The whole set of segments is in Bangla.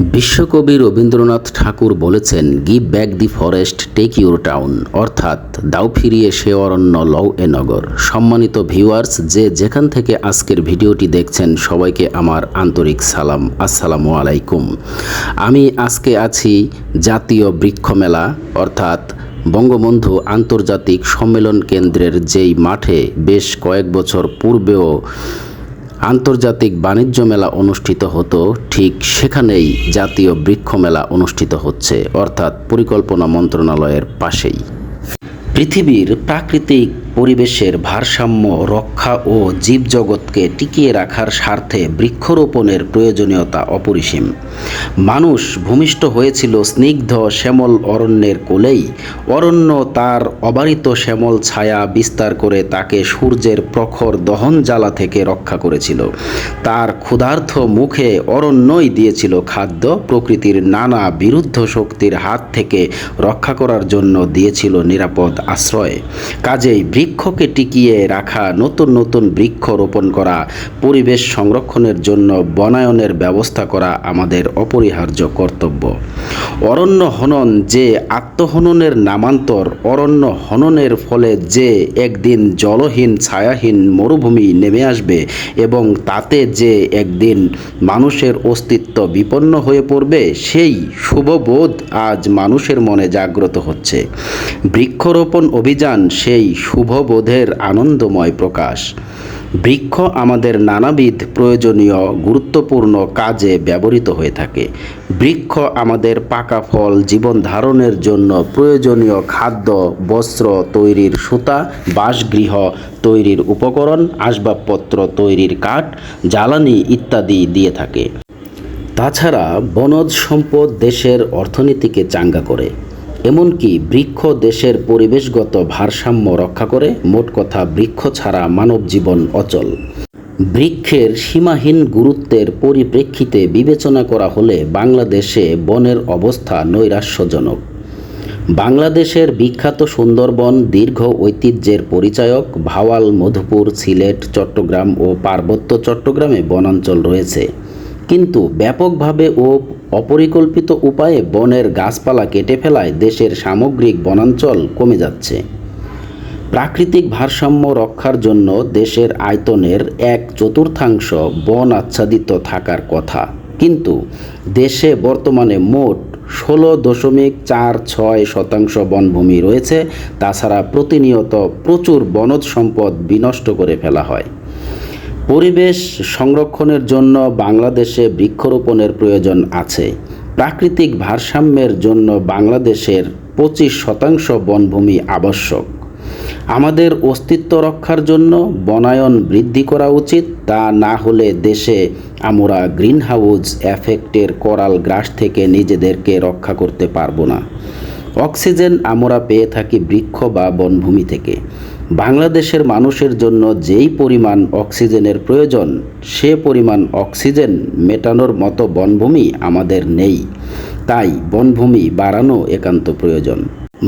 বিশ্বকবি রবীন্দ্রনাথ ঠাকুর বলেছেন, give back the forest, take your town, অর্থাৎ দাও ফিরিয়ে সে অরণ্য, লও এ নগর। সম্মানিত ভিউয়ার্স, যে যেখান থেকে আজকের ভিডিওটি দেখছেন সবাইকে আমার আন্তরিক সালাম, আসসালামু আলাইকুম। আমি আজকে আছি জাতীয় বৃক্ষ মেলা অর্থাৎ বঙ্গবন্ধু আন্তর্জাতিক সম্মেলন কেন্দ্রের যেই মাঠে বেশ কয়েক বছর পূর্বেও আন্তর্জাতিক বাণিজ্য মেলা অনুষ্ঠিত হতো, ঠিক সেখানেই জাতীয় বৃক্ষ মেলা অনুষ্ঠিত হচ্ছে, অর্থাৎ পরিকল্পনা মন্ত্রণালয়ের পাশেই। পৃথিবীর প্রাকৃতিক পরিবেশের ভারসাম্য রক্ষা ও জীবজগৎকে টিকিয়ে রাখার স্বার্থে বৃক্ষরোপণের প্রয়োজনীয়তা অপরিসীম। মানুষ ভূমিষ্ঠ হয়েছিল স্নিগ্ধ শ্যামল অরণ্যের কোলেই। অরণ্য তার অবারিত শ্যামল ছায়া বিস্তার করে তাকে সূর্যের প্রখর দহন জ্বালা থেকে রক্ষা করেছিল। তার ক্ষুধার্ত মুখে অরণ্যই দিয়েছিল খাদ্য, প্রকৃতির নানা বিরুদ্ধ শক্তির হাত থেকে রক্ষা করার জন্য দিয়েছিল নিরাপদ আশ্রয়। কাজেই বৃক্ষকে টিকিয়ে রাখা, নতুন নতুন বৃক্ষ রোপণ করা, পরিবেশ সংরক্ষণের জন্য বনায়নের ব্যবস্থা করা আমাদের অপরিহার্য কর্তব্য। অরণ্য হনন যে আত্মহননের নামান্তর, অরণ্য হননের ফলে যে একদিন জলহীন ছায়াহীন মরুভূমি নেমে আসবে এবং তাতে যে একদিন মানুষের অস্তিত্ব বিপন্ন হয়ে পড়বে, সেই শুভবোধ আজ মানুষের মনে জাগ্রত হচ্ছে। বৃক্ষরোপণ অভিযান সেই শুভবোধের আনন্দময় প্রকাশ। বৃক্ষ আমাদের নানাবিধ প্রয়োজনীয় গুরুত্বপূর্ণ কাজে ব্যবহৃত হয়ে থাকে। বৃক্ষ আমাদের পাকা ফল, জীবন ধারণের জন্য প্রয়োজনীয় খাদ্য, বস্ত্র তৈরির সুতা, বাসগৃহ তৈরির উপকরণ, আসবাবপত্র তৈরির কাঠ, জ্বালানি ইত্যাদি দিয়ে থাকে। তাছাড়া বনজ সম্পদ দেশের অর্থনীতিকে চাঙ্গা করে। এমনকি বৃক্ষ দেশের পরিবেশগত ভারসাম্য রক্ষা করে। মোট কথা, বৃক্ষ ছাড়া মানব জীবন অচল। বৃক্ষের সীমাহীন গুরুত্বের পরিপ্রেক্ষিতে বিবেচনা করা হলে বাংলাদেশে বনের অবস্থা নৈরাশ্যজনক। বাংলাদেশের বিখ্যাত সুন্দরবন দীর্ঘ ঐতিহ্যের পরিচায়ক। ভাওয়াল, মধুপুর, সিলেট, চট্টগ্রাম ও পার্বত্য চট্টগ্রামে বনাঞ্চল রয়েছে, কিন্তু ব্যাপকভাবে ও অপরিকল্পিত উপায়ে বনের গাছপালা কেটে ফেলায় দেশের সামগ্রিক বনাঞ্চল কমে যাচ্ছে। প্রাকৃতিক ভারসাম্য রক্ষার জন্য দেশের আয়তনের 1/4 বন আচ্ছাদিত থাকার কথা, কিন্তু দেশে বর্তমানে মোট 16.46% বনভূমি রয়েছে। তাছাড়া প্রতিনিয়ত প্রচুর বনজ সম্পদ বিনষ্ট করে ফেলা হয়। পরিবেশ সংরক্ষণের জন্য বাংলাদেশে বৃক্ষরোপণের প্রয়োজন আছে। প্রাকৃতিক ভারসাম্যের জন্য বাংলাদেশের 25% বনভূমি আবশ্যক। আমাদের অস্তিত্ব রক্ষার জন্য বনায়ন বৃদ্ধি করা উচিত। তা না হলে দেশে আমরা গ্রিনহাউস এফেক্টের করাল গ্রাস থেকে নিজেদেরকে রক্ষা করতে পারবো না। অক্সিজেন আমরা পেয়ে থাকি বৃক্ষ বা বনভূমি থেকে। বাংলাদেশের মানুষের জন্য যেই পরিমাণ অক্সিজেনের প্রয়োজন, সে পরিমাণ অক্সিজেন মেটানোর মতো বনভূমি আমাদের নেই। তাই বনভূমি বাড়ানো একান্ত প্রয়োজন।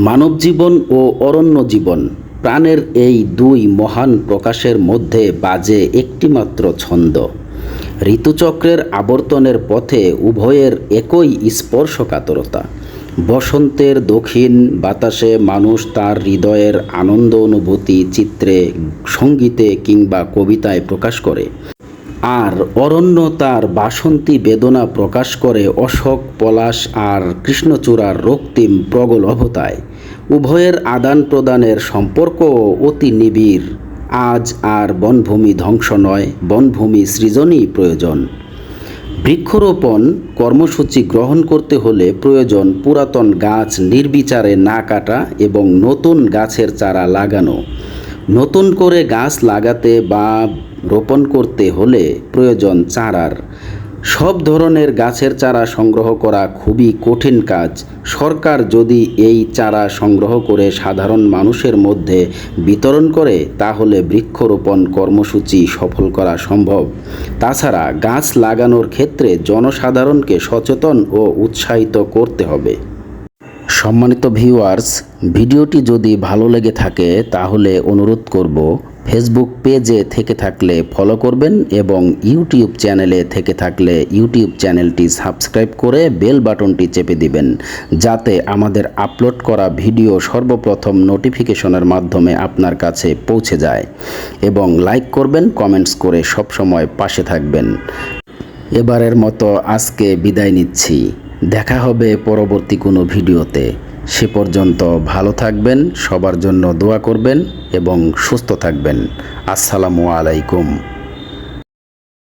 মানব জীবন ও অরণ্য জীবন, প্রাণের এই দুই মহান প্রকাশের মধ্যে বাজে একটিমাত্র ছন্দ। ঋতুচক্রের আবর্তনের পথে উভয়ের একই স্পর্শকাতরতা। বসন্তের দক্ষিণ বাতাসে মানুষ তার হৃদয়ের আনন্দ অনুভূতি চিত্রে, সঙ্গীতে কিংবা কবিতায় প্রকাশ করে, আর অরণ্য তার বাসন্তী বেদনা প্রকাশ করে অশোক, পলাশ আর কৃষ্ণচূড়ার রক্তিম প্রগলভতায়। উভয়ের আদান প্রদানের সম্পর্কও অতি নিবিড়। আজ আর বনভূমি ধ্বংস নয়, বনভূমি সৃজনই প্রয়োজন। বৃক্ষরোপণ কর্মসূচি গ্রহণ করতে হলে প্রয়োজন পুরাতন গাছ নির্বিচারে না কাটা এবং নতুন গাছের চারা লাগানো। নতুন করে গাছ লাগাতে বা রোপণ করতে হলে প্রয়োজন চারার। সব ধরনের গাছের চারা সংগ্রহ করা খুবই কঠিন কাজ। সরকার যদি এই চারা সংগ্রহ করে সাধারণ মানুষের মধ্যে বিতরণ করে, তাহলে বৃক্ষরোপণ কর্মসূচি সফল করা সম্ভব। তাছাড়া গাছ লাগানোর ক্ষেত্রে জনসাধারণকে সচেতন ও উৎসাহিত করতে হবে। সম্মানিত ভিউয়ার্স, ভিডিওটি যদি ভালো লেগে থাকে তাহলে অনুরোধ করব ফেসবুক পেজে থেকে থাকলে ফলো করবেন এবং ইউটিউব চ্যানেলে থেকে থাকলে ইউটিউব চ্যানেলটি সাবস্ক্রাইব করে বেল বাটনটি চেপে দিবেন, যাতে আমাদের আপলোড করা ভিডিও সর্বপ্রথম নোটিফিকেশনের মাধ্যমে আপনার কাছে পৌঁছে যায়। এবং লাইক করবেন, কমেন্টস করে সবসময় পাশে থাকবেন। এবারের মতো আজকে বিদায় নিচ্ছি। দেখা হবে পরবর্তী কোনো ভিডিওতে। সে পর্যন্ত ভালো থাকবেন, সবার জন্য দোয়া করবেন এবং সুস্থ থাকবেন। আসসালামু আলাইকুম।